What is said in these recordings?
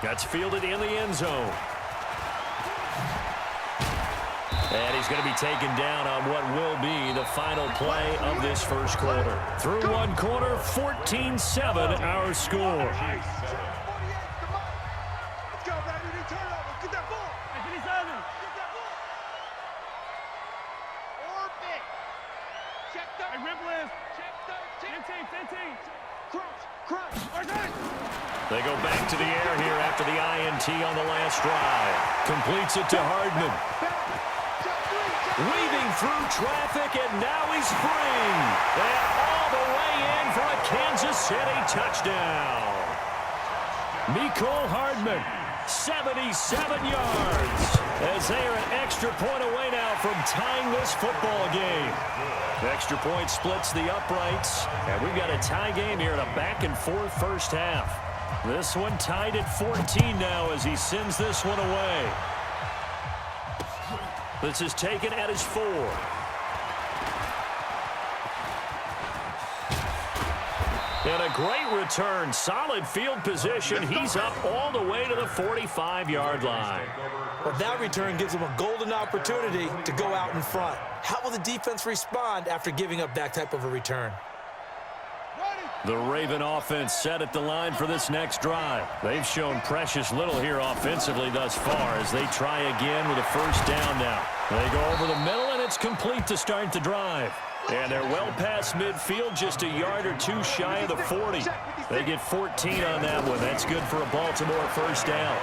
That's fielded in the end zone. And he's going to be taken down on what will be the final play of this first quarter. Through one quarter, 14-7 our score. They go back to the air here after the INT on the last drive. Completes it to Hardman. Weaving through traffic, and now he's free. And all the way in for a Kansas City touchdown. Mecole Hardman, 77 yards. As they are an extra point away now from tying this football game. The extra point splits the uprights. And we've got a tie game here in a back-and-forth first half. This one tied at 14 now as he sends this one away. This is taken at his 4. And a great return. Solid field position. He's up all the way to the 45-yard line. Well, that return gives him a golden opportunity to go out in front. How will the defense respond after giving up that type of a return? The Raven offense set at the line for this next drive. They've shown precious little here offensively thus far as they try again with a first down now. They go over the middle, and it's complete to start the drive. And they're well past midfield, just a yard or two shy of the 40. They get 14 on that one. That's good for a Baltimore first down.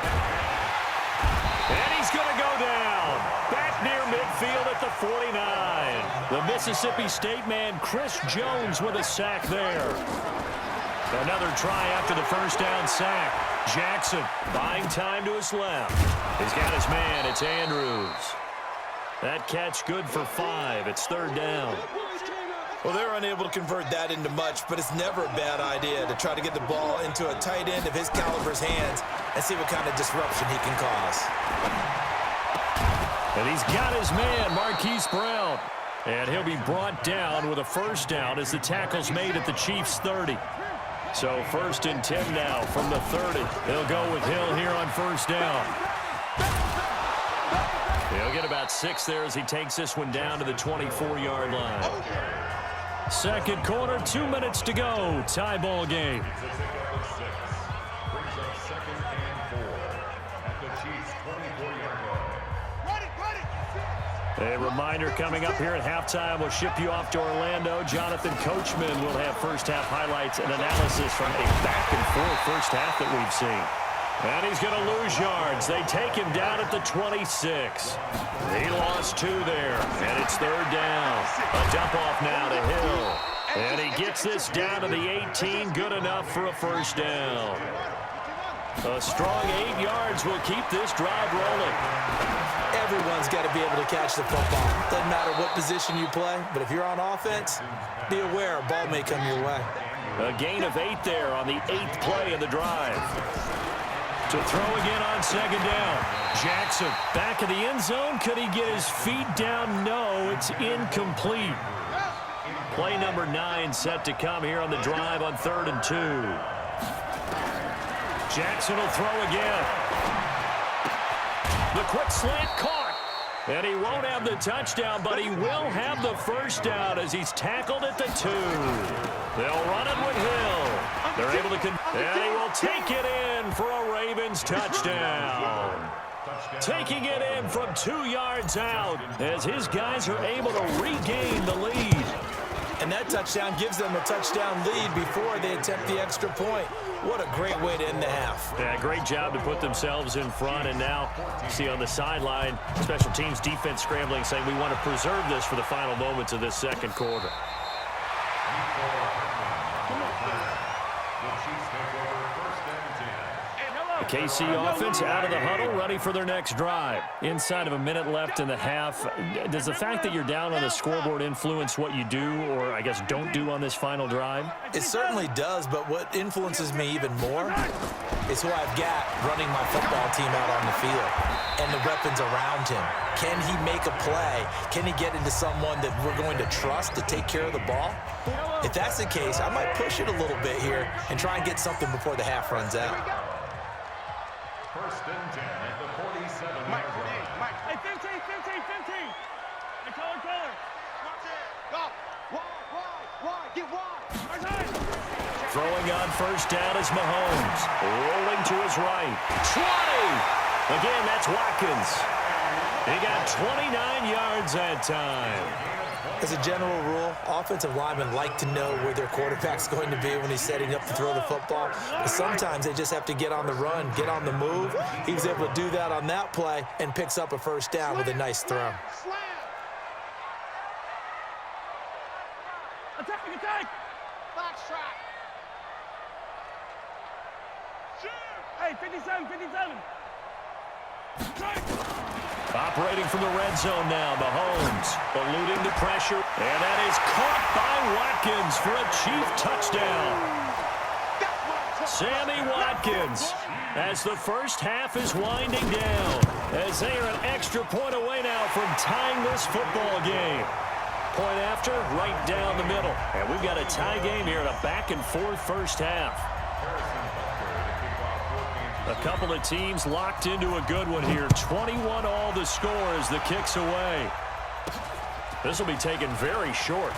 And he's going to go down. Back near midfield at the 49. The Mississippi State man, Chris Jones, with a sack there. Another try after the first down sack. Jackson buying time to his left. He's got his man. It's Andrews. That catch good for 5. It's third down. Well, they're unable to convert that into much, but it's never a bad idea to try to get the ball into a tight end of his caliber's hands and see what kind of disruption he can cause. And he's got his man, Marquise Brown. And he'll be brought down with a first down as the tackle's made at the Chiefs' 30. So first and 10 now from the 30. They'll go with Hill here on first down. He'll get about 6 there as he takes this one down to the 24-yard line. Second quarter, 2 minutes to go. Tie ball game. A reminder coming up here at halftime. We'll ship you off to Orlando. Jonathan Coachman will have first half highlights and analysis from a back-and-forth first half that we've seen. And he's going to lose yards. They take him down at the 26. He lost 2 there, and it's third down. A dump off now to Hill. And he gets this down to the 18. Good enough for a first down. A strong 8 yards will keep this drive rolling. Everyone's got to be able to catch the football. Doesn't matter what position you play, but if you're on offense, be aware a ball may come your way. A gain of 8 there on the 8th play of the drive. To throw again on second down. Jackson back in the end zone. Could he get his feet down? No, it's incomplete. Play number 9 set to come here on the drive on 3rd and 2. Jackson will throw again. The quick slant caught. And he won't have the touchdown, but he will have the first down as he's tackled at the 2. They'll run it with Hill. They're able to and he will take it in for a Ravens touchdown. Taking it in from 2 yards out as his guys are able to regain the lead. And that touchdown gives them a touchdown lead before they attempt the extra point. What a great way to end the half. Yeah, great job to put themselves in front. And now, you see on the sideline, special teams defense scrambling, saying we want to preserve this for the final moments of this second quarter. The KC offense out of the huddle, ready for their next drive. Inside of a minute left in the half, does the fact that you're down on the scoreboard influence what you do, or I guess don't do on this final drive? It certainly does, but what influences me even more is who I've got running my football team out on the field and the weapons around him. Can he make a play? Can he get into someone that we're going to trust to take care of the ball? If that's the case, I might push it a little bit here and try and get something before the half runs out. First and 10 at the 47-yard line. Mike. Hey, 15. Hey, color. Watch it. Go. Wide. Get wide. Throwing on first down is Mahomes. Rolling to his right. 20! Again, that's Watkins. He got 29 yards that time. As a general rule, offensive linemen like to know where their quarterback's going to be when he's setting up to throw the football. But sometimes they just have to get on the run, get on the move. He was able to do that on that play and picks up a first down with a nice throw. Attack! Box trap. Hey, 57. Operating from the red zone now, Mahomes eluding the pressure, and that is caught by Watkins for a Chief touchdown. Sammy Watkins, as the first half is winding down, as they are an extra point away now from tying this football game. Point after, right down the middle, and we've got a tie game here in a back-and-forth first half. A couple of teams locked into a good one here. 21 all the score as the kick's away. This will be taken very short.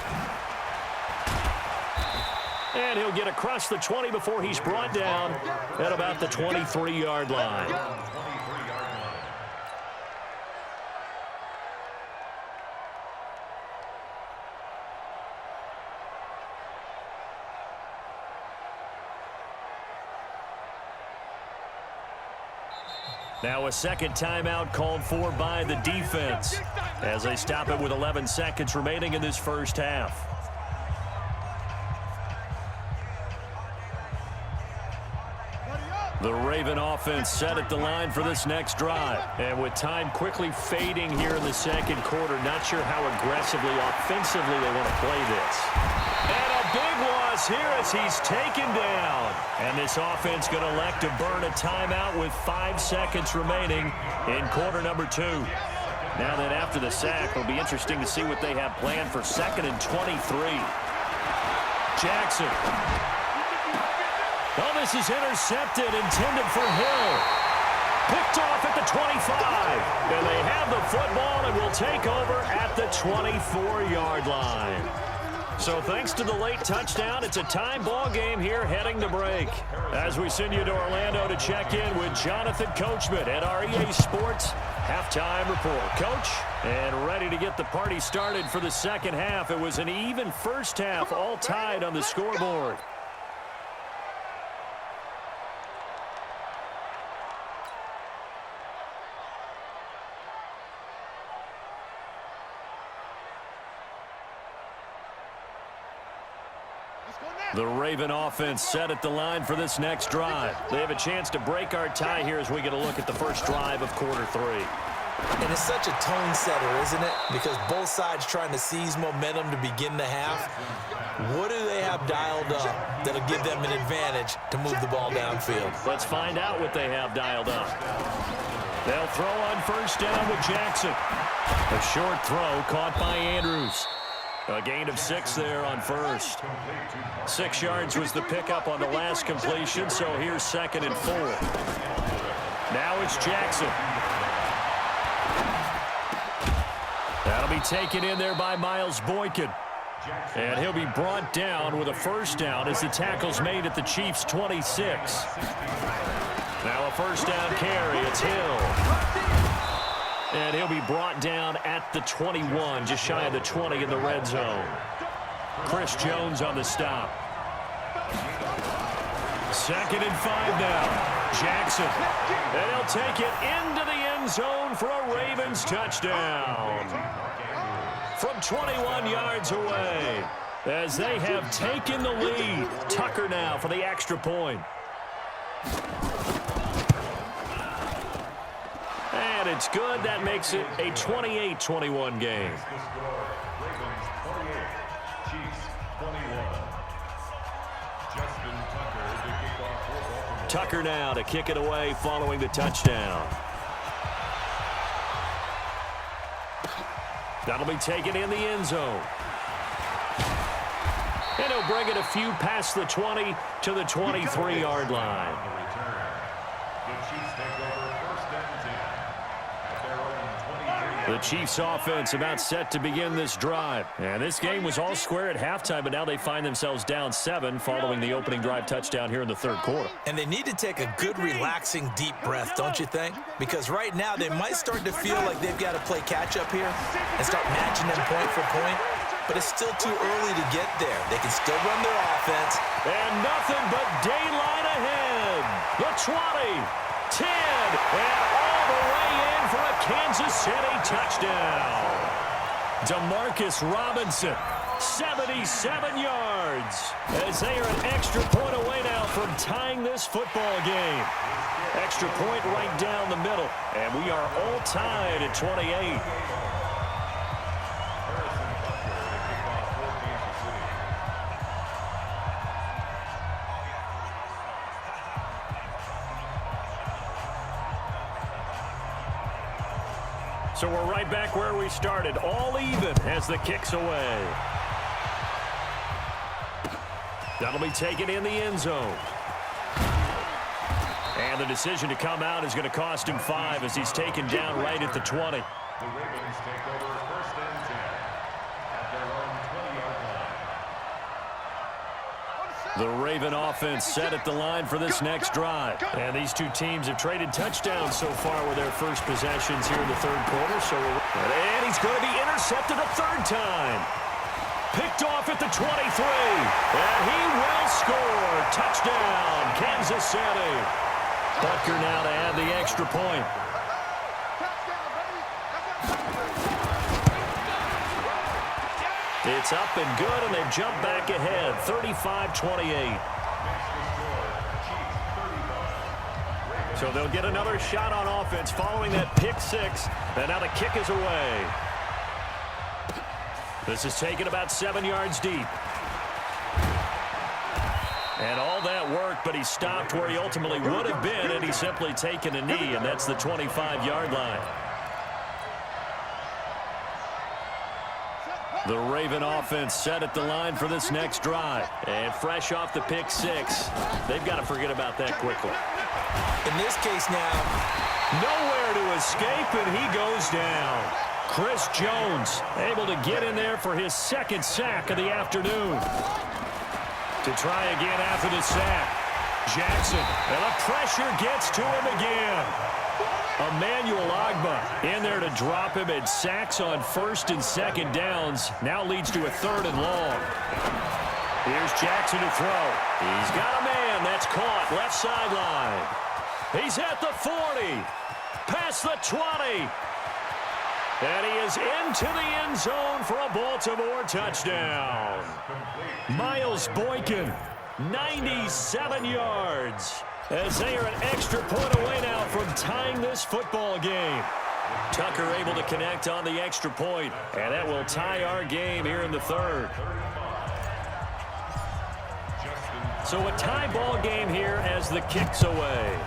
And he'll get across the 20 before he's brought down at about the 23-yard line. Now a second timeout called for by the defense as they stop it with 11 seconds remaining in this first half. The Raven offense set at the line for this next drive. And with time quickly fading here in the second quarter, not sure how aggressively, offensively they want to play this. And a big loss here as he's taken down. And this offense going to elect to burn a timeout with 5 seconds remaining in quarter number 2. Now that after the sack, it'll be interesting to see what they have planned for 2nd and 23. Jackson. Oh, this is intercepted, intended for Hill. Picked off at the 25. And they have the football and will take over at the 24-yard line. So thanks to the late touchdown, it's a tie ball game here heading to break. As we send you to Orlando to check in with Jonathan Coachman at our EA Sports Halftime Report. Coach, and ready to get the party started for the second half. It was an even first half, all tied on the scoreboard. The Raven offense set at the line for this next drive. They have a chance to break our tie here as we get a look at the first drive of quarter 3. And it's such a tone setter, isn't it? Because both sides trying to seize momentum to begin the half. What do they have dialed up that'll give them an advantage to move the ball downfield? Let's find out what they have dialed up. They'll throw on first down with Jackson. A short throw caught by Andrews. A gain of 6 there on first. 6 yards was the pickup on the last completion, so here's 2nd and 4. Now it's Jackson. That'll be taken in there by Miles Boykin. And he'll be brought down with a first down as the tackle's made at the Chiefs' 26. Now a first down carry. It's Hill. And he'll be brought down at the 21, just shy of the 20 in the red zone. Chris Jones on the stop. 2nd and 5 now. Jackson. And he'll take it into the end zone for a Ravens touchdown. From 21 yards away, as they have taken the lead. Tucker now for the extra point. And it's good. That makes it a 28-21 game. Tucker now to kick it away following the touchdown. That'll be taken in the end zone. And he'll bring it a few past the 20 to the 23-yard line. The Chiefs offense about set to begin this drive. And this game was all square at halftime, but now they find themselves down 7 following the opening drive touchdown here in the third quarter. And they need to take a good, relaxing, deep breath, don't you think? Because right now they might start to feel like they've got to play catch-up here and start matching them point for point. But it's still too early to get there. They can still run their offense. And nothing but daylight ahead. The 20, 10, and all the way in for a Kansas City touchdown. Demarcus Robinson, 77 yards. As they are an extra point away now from tying this football game. Extra point right down the middle. And we are all tied at 28. So we're right back where we started, all even as the kick's away. That'll be taken in the end zone. And the decision to come out is going to cost him 5 as he's taken down right at the 20. The Ravens take over first and 10 at their own 20-yard line. The Raven offense set at the line for this next drive. And these two teams have traded touchdowns so far with their first possessions here in the third quarter. And he's going to be intercepted a third time. Picked off at the 23. And he will score. Touchdown, Kansas City. Butker now to add the extra point. It's up and good, and they've jumped back ahead, 35-28. So they'll get another shot on offense following that pick 6, and now the kick is away. This is taken about 7 yards deep. And all that worked, but he stopped where he ultimately would have been, and he's simply taken a knee, and that's the 25-yard line. The Raven offense set at the line for this next drive. And fresh off the pick 6, they've got to forget about that quickly. In this case now, nowhere to escape, and he goes down. Chris Jones able to get in there for his second sack of the afternoon. To try again after the sack. Jackson, and the pressure gets to him again. Emmanuel Ogbah in there to drop him, and sacks on first and second downs now leads to a third and long. Here's Jackson to throw. He's got a man. That's caught left sideline. He's at the 40. Past the 20. And he is into the end zone for a Baltimore touchdown. Miles Boykin, 97 yards. As they are an extra point away now from tying this football game. Tucker able to connect on the extra point, and that will tie our game here in the third. So a tie ball game here as the kick's away.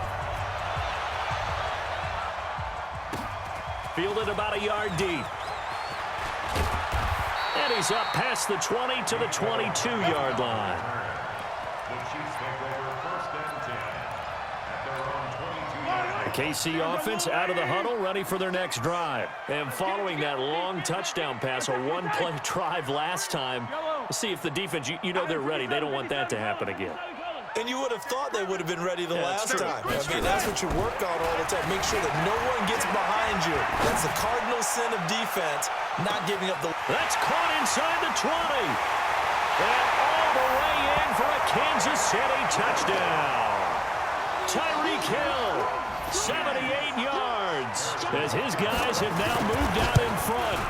Fielded about a yard deep. And he's up past the 20 to the 22-yard line. The KC offense out of the huddle, ready for their next drive. And following that long touchdown pass, a one-play drive last time, we'll see if the defense, you know they're ready. They don't want that to happen again. and you would have thought they would have been ready the last time. That's what you work on all the time. Make sure that no one gets behind you. That's the cardinal sin of defense, not giving up the... That's caught inside the 20. And all the way in for a Kansas City touchdown. Tyreek Hill, 78 yards, as his guys have now moved out in front.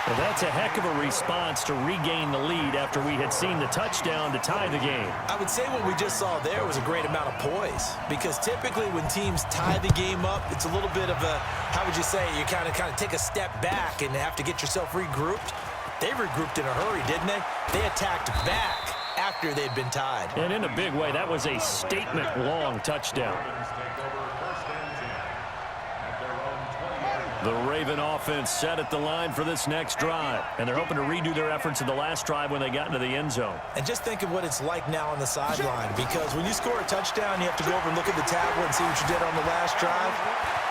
Well, that's a heck of a response to regain the lead after we had seen the touchdown to tie the game. I would say what we just saw there was a great amount of poise, because typically when teams tie the game up, it's a little bit of a, how would you say, you kind of take a step back and have to get yourself regrouped. They regrouped in a hurry, didn't they? They attacked back after they'd been tied. And in a big way, that was a statement-long touchdown. The Raven offense set at the line for this next drive, and they're hoping to redo their efforts in the last drive when they got into the end zone. And just think of what it's like now on the sideline, because when you score a touchdown, you have to go over and look at the tablet and see what you did on the last drive.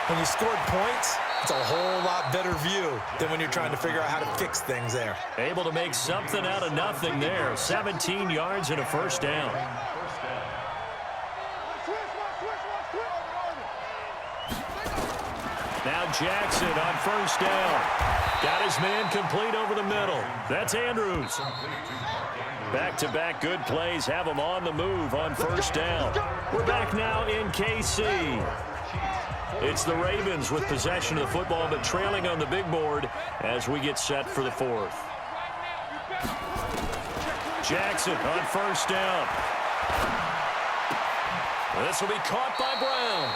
When you scored points, it's a whole lot better view than when you're trying to figure out how to fix things there. Able to make something out of nothing there. 17 yards and a first down. Now Jackson on first down. Got his man complete over the middle. That's Andrews. Back-to-back good plays have him on the move on first down. We're back now in KC. It's the Ravens with possession of the football, but trailing on the big board as we get set for the fourth. Jackson on first down. This will be caught by Brown.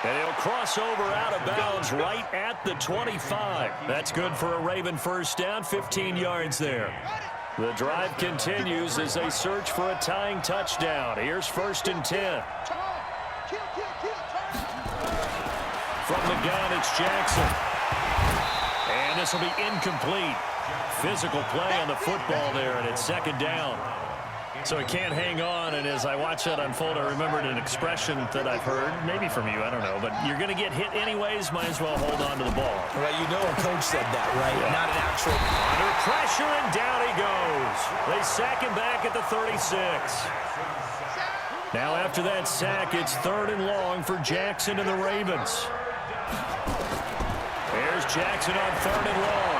And he'll cross over out of bounds right at the 25. That's good for a Raven first down, 15 yards there. The drive continues as they search for a tying touchdown. Here's 1st and 10. From the gun, it's Jackson. And this will be incomplete. Physical play on the football there, and it's 2nd down. So he can't hang on, and as I watch that unfold, I remembered an expression that I've heard, maybe from you, I don't know, but you're going to get hit anyways, might as well hold on to the ball. Right, you know a coach said that, right? Yeah. Not an actual... Under pressure, and down he goes. They sack him back at the 36. Now after that sack, it's 3rd and long for Jackson and the Ravens. There's Jackson on 3rd and long.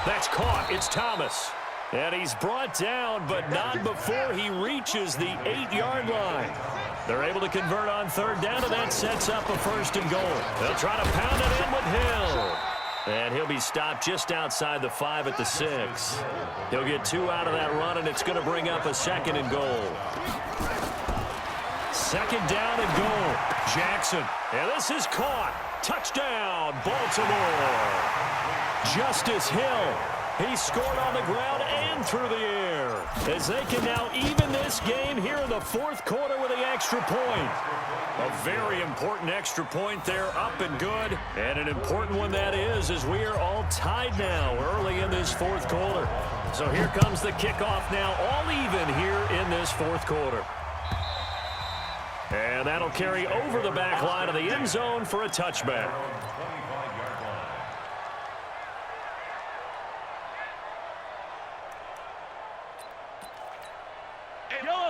That's caught. It's Thomas. And he's brought down, but not before he reaches the 8-yard line. They're able to convert on 3rd down, and that sets up a 1st and goal. They'll try to pound it in with Hill. And he'll be stopped just outside the 5 at the 6. He'll get 2 out of that run, and it's going to bring up a 2nd and goal. 2nd down and goal. Jackson. And this is caught. Touchdown, Baltimore. Justice Hill. He scored on the ground and through the air as they can now even this game here in the 4th quarter with the extra point. A very important extra point there, up and good. And an important one that is, as we are all tied now early in this 4th quarter. So here comes the kickoff now, all even here in this 4th quarter. And that'll carry over the back line of the end zone for a touchback.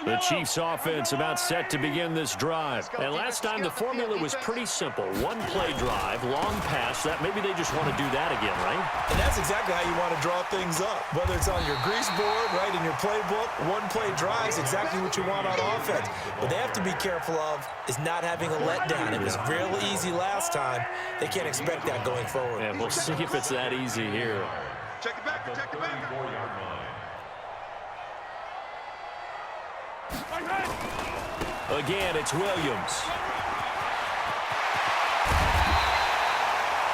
The Chiefs offense about set to begin this drive. And last time the formula was pretty simple. 1-play drive, long pass. That maybe they just want to do that again, right? And that's exactly how you want to draw things up. Whether it's on your grease board, right, in your playbook, 1-play drive is exactly what you want on offense. What they have to be careful of is not having a letdown. It was real easy last time. They can't expect that going forward. And we'll see if it's that easy here. Check it back, check it back. Again, it's Williams.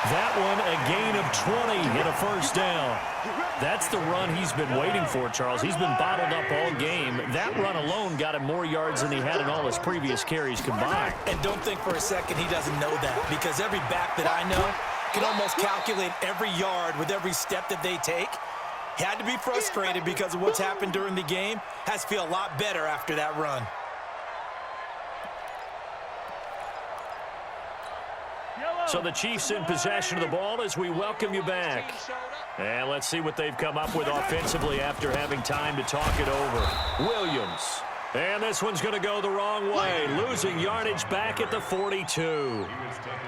That one, a gain of 20 and a 1st down. That's the run he's been waiting for, Charles. He's been bottled up all game. That run alone got him more yards than he had in all his previous carries combined. And don't think for a second he doesn't know that, because every back that I know can almost calculate every yard with every step that they take. He had to be frustrated because of what's happened during the game. Has to feel a lot better after that run. So the Chiefs in possession of the ball as we welcome you back. And let's see what they've come up with offensively after having time to talk it over. Williams. And this one's going to go the wrong way. Losing yardage back at the 42.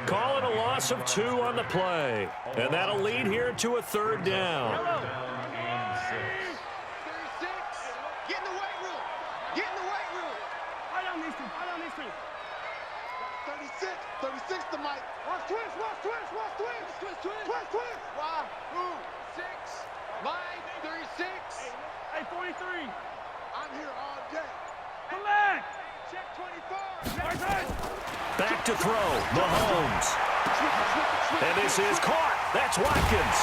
Calling a loss of 2 on the play. And that'll lead here to a 3rd down. Get in the weight room. Get in the weight room. Fight on these two. Fight on these two. 36. 36 to Mike. Watch twist. Watch twist. Watch twist. Twist. Twist. Twist. Twist. Why? Who? 6. Mike. 36. Hey, 43. I'm here all day. Come back. Check 24. Back to throw. Mahomes. And this is caught. That's Watkins.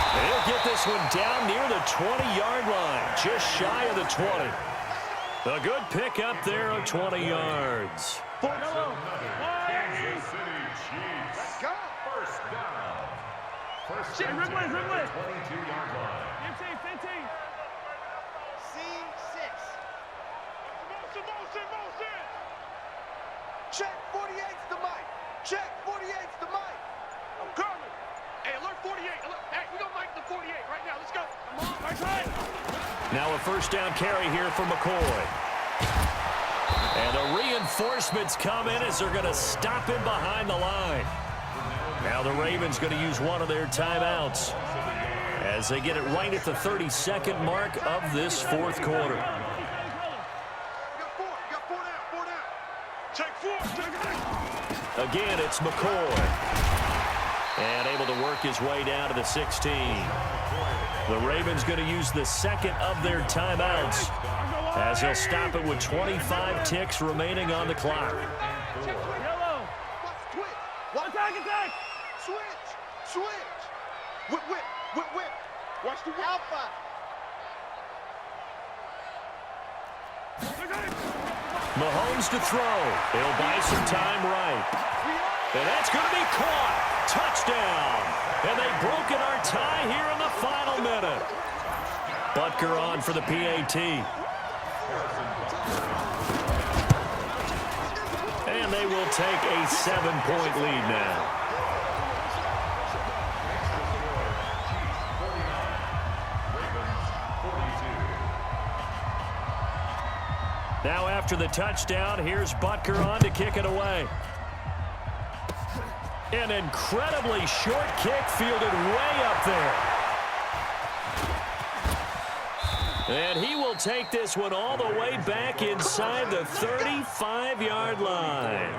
They'll get this one down near the 20-yard line, just shy of the 20. A good pick up there of 20 yards. Chiefs. Let's go. First down. First Shit, down. Ripley, Ripley. 22-yard line. 15. C6. Motion. Check 48's the mic. Check 48's the mic. I'm coming. Hey, alert 48. Alert. Hey, we gonna mic the 48 right now. Let's go. Come on. Right. Now a first down carry here for McCoy. And the reinforcements come in as they're going to stop him behind the line. Now the Ravens going to use one of their timeouts as they get it right at the 32nd mark of this fourth quarter. You got four down. Take four. Again, it's McCoy. And able to work his way down to the 16. The Ravens going to use the second of their timeouts as they'll stop it with 25 ticks remaining on the clock. Yellow. Watch attack. Switch. Whip. Watch the alpha. Mahomes to throw. He'll buy some time right. And that's going to be caught. Touchdown. And they've broken our tie here in the final minute. Butker on for the PAT. And they will take a 7-point lead now. Now after the touchdown, here's Butker on to kick it away. An incredibly short kick fielded way up there. And he will take this one all the way back inside the 35-yard line.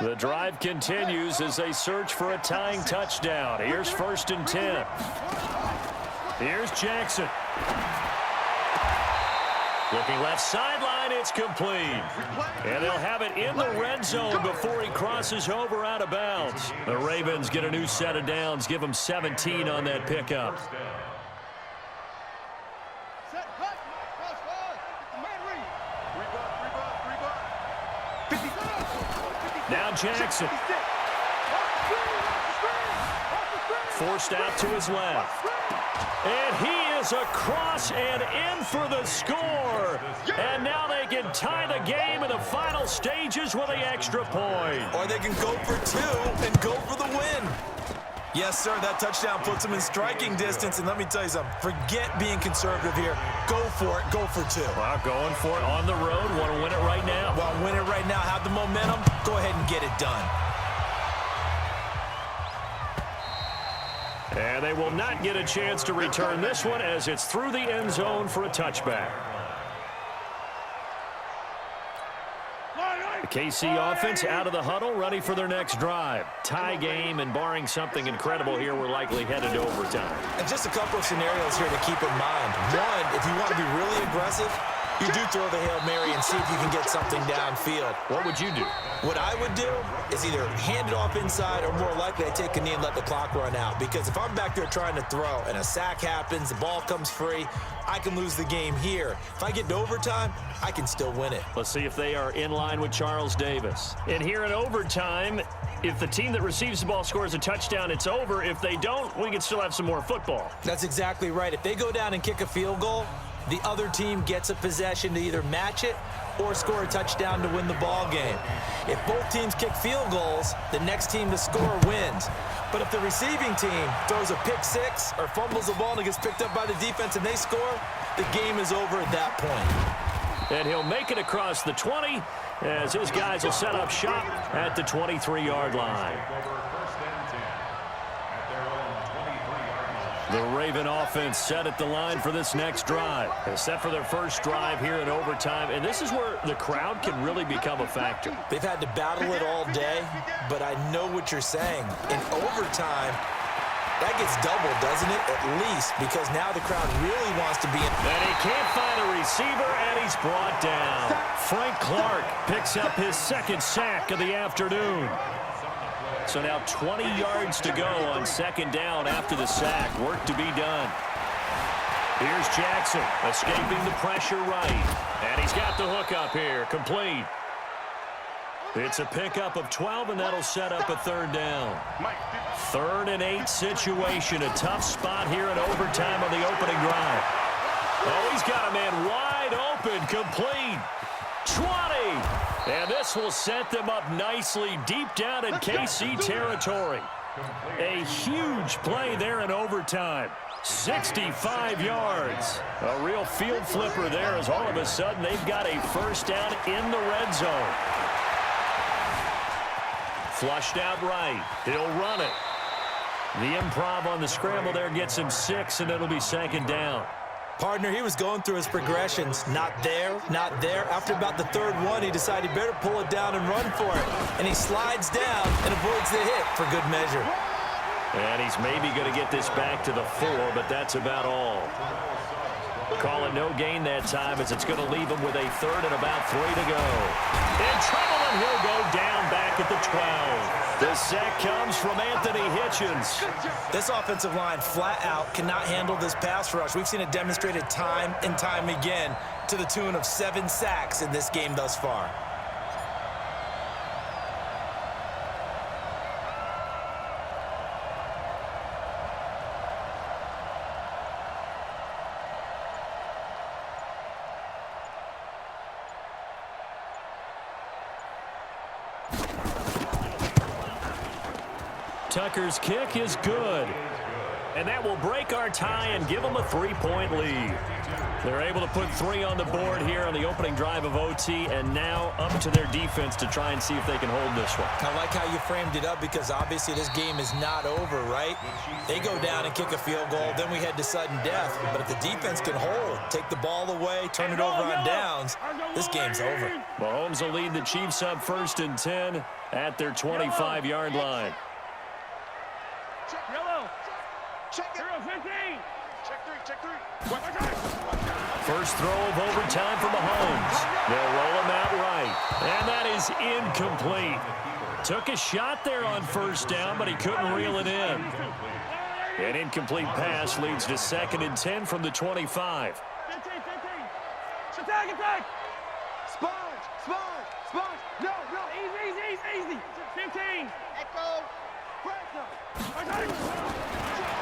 The drive continues as they search for a tying touchdown. Here's 1st and 10. Here's Jackson. Looking left sideline, it's complete. And they'll have it in the red zone before he crosses over out of bounds. The Ravens get a new set of downs, give them 17 on that pickup. Now Jackson. Forced out to his left. And he is across and in for the score. And now they can tie the game in the final stages with the extra point. Or they can go for two and go for the win. Yes, sir, that touchdown puts them in striking distance. And let me tell you something, forget being conservative here. Go for it, go for two. Well, going for it on the road. Want to win it right now. Well, win it right now, have the momentum, go ahead and get it done. And they will not get a chance to return this one as it's through the end zone for a touchback. The KC offense out of the huddle, ready for their next drive. Tie game, and barring something incredible here, we're likely headed to overtime. And just a couple of scenarios here to keep in mind. One, if you want to be really aggressive, you do throw the Hail Mary and see if you can get something downfield. What would you do? What I would do is either hand it off inside or more likely I take a knee and let the clock run out. Because if I'm back there trying to throw and a sack happens, the ball comes free, I can lose the game here. If I get to overtime, I can still win it. Let's see if they are in line with Charles Davis. And here in overtime, if the team that receives the ball scores a touchdown, it's over. If they don't, we can still have some more football. That's exactly right. If they go down and kick a field goal, the other team gets a possession to either match it or score a touchdown to win the ball game. If both teams kick field goals, the next team to score wins. But if the receiving team throws a pick six or fumbles the ball and it gets picked up by the defense and they score, the game is over at that point. And he'll make it across the 20 as his guys will set up shop at the 23-yard line. The Raven offense set at the line for this next drive. They're set for their first drive here in overtime, and this is where the crowd can really become a factor. They've had to battle it all day, but I know what you're saying. In overtime, that gets doubled, doesn't it? At least, because now the crowd really wants to be in. And he can't find a receiver, and he's brought down. Frank Clark picks up his second sack of the afternoon. So now 20 yards to go on second down after the sack. Work to be done. Here's Jackson, escaping the pressure right. And he's got the hook up here, complete. It's a pickup of 12, and that'll set up a third down. 3rd and 8 situation, a tough spot here in overtime on the opening drive. Oh, he's got a man wide open, complete. 20! And this will set them up nicely deep down in KC territory. A huge play there in overtime. 65 yards. A real field flipper there as all of a sudden they've got a first down in the red zone. Flushed out right. He'll run it. The improv on the scramble there gets him 6, and it'll be 2nd down. Partner, he was going through his progressions. Not there, not there. After about the 3rd one, he decided he better pull it down and run for it. And he slides down and avoids the hit for good measure. And he's maybe going to get this back to the 4, but that's about all. Call it no gain that time as it's going to leave him with a 3rd and about 3 to go. In trouble, and he'll go down back at the 12. The sack comes from Anthony Hitchens. This offensive line flat out cannot handle this pass rush. We've seen it demonstrated time and time again to the tune of 7 sacks in this game thus far. Tucker's kick is good. And that will break our tie and give them a 3-point lead. They're able to put 3 on the board here on the opening drive of OT, and now up to their defense to try and see if they can hold this one. I like how you framed it up because obviously this game is not over, right? They go down and kick a field goal, then we head to sudden death. But if the defense can hold, take the ball away, turn it over on downs, this game's over. Mahomes will lead the Chiefs up 1st and 10 at their 25-yard line. Yellow. Check 15. Check 3. First throw of overtime for Mahomes. They'll roll him out right. And that is incomplete. Took a shot there on 1st down, but he couldn't reel it in. An incomplete pass leads to 2nd and 10 from the 25. 15. Attack. Sponge. No. Easy. 15. Echo.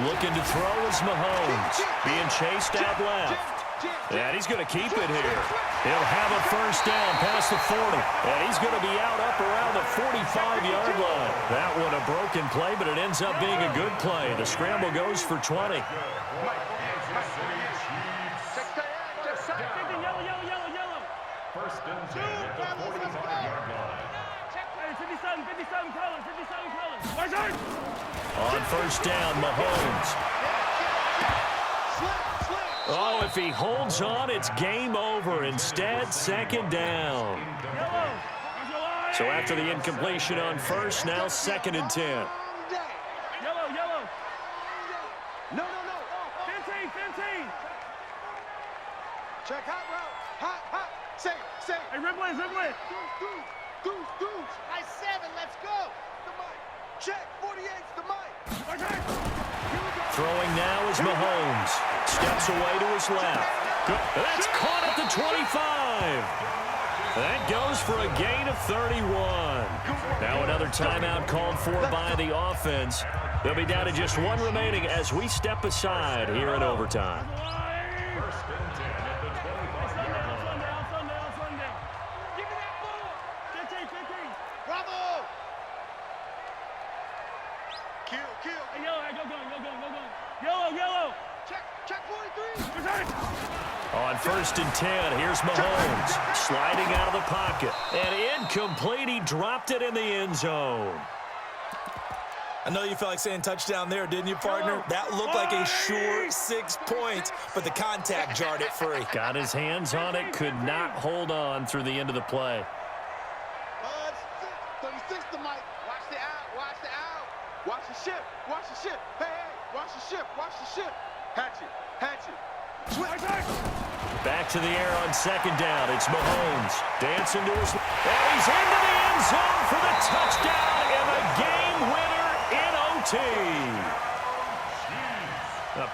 Looking to throw is Mahomes. Being chased out left. And he's going to keep it here. He'll have a first down past the 40. And he's going to be out up around the 45-yard line. That one a broken play, but it ends up being a good play. The scramble goes for 20. Yellow. First and 10 at the 45-yard line. 57 colors. On first down, Mahomes. Oh, if he holds on, it's game over. Instead, 2nd down. So after the incompletion on first, now 2nd and 10. Yellow. No. 15. Check hot route. Hot. Say. Hey, Ripley. Goose. High 7, let's go. The mic. Check, 48's the mic. Throwing now is Mahomes. Steps away to his left. Good. That's caught at the 25. That goes for a gain of 31. Now another timeout called for by the offense. They'll be down to just 1 remaining as we step aside here in overtime. First and 10 at the 25-yard line. Give me that ball. 15. Bravo. Kill. Hey, yellow. Yellow. Check 43. On 1st and 10, here's Mahomes sliding out of the pocket. And incomplete. He dropped it in the end zone. I know you felt like saying touchdown there, didn't you, partner? That looked like a sure 6 points, but the contact jarred it free. Got his hands on it, could not hold on through the end of the play. 36 the mic. Watch the out. Watch the ship. Hey, watch the ship. Hatchet. Back to the air on 2nd down. It's Mahomes dancing to his... And he's into the end zone for the touchdown and the game winner in OT.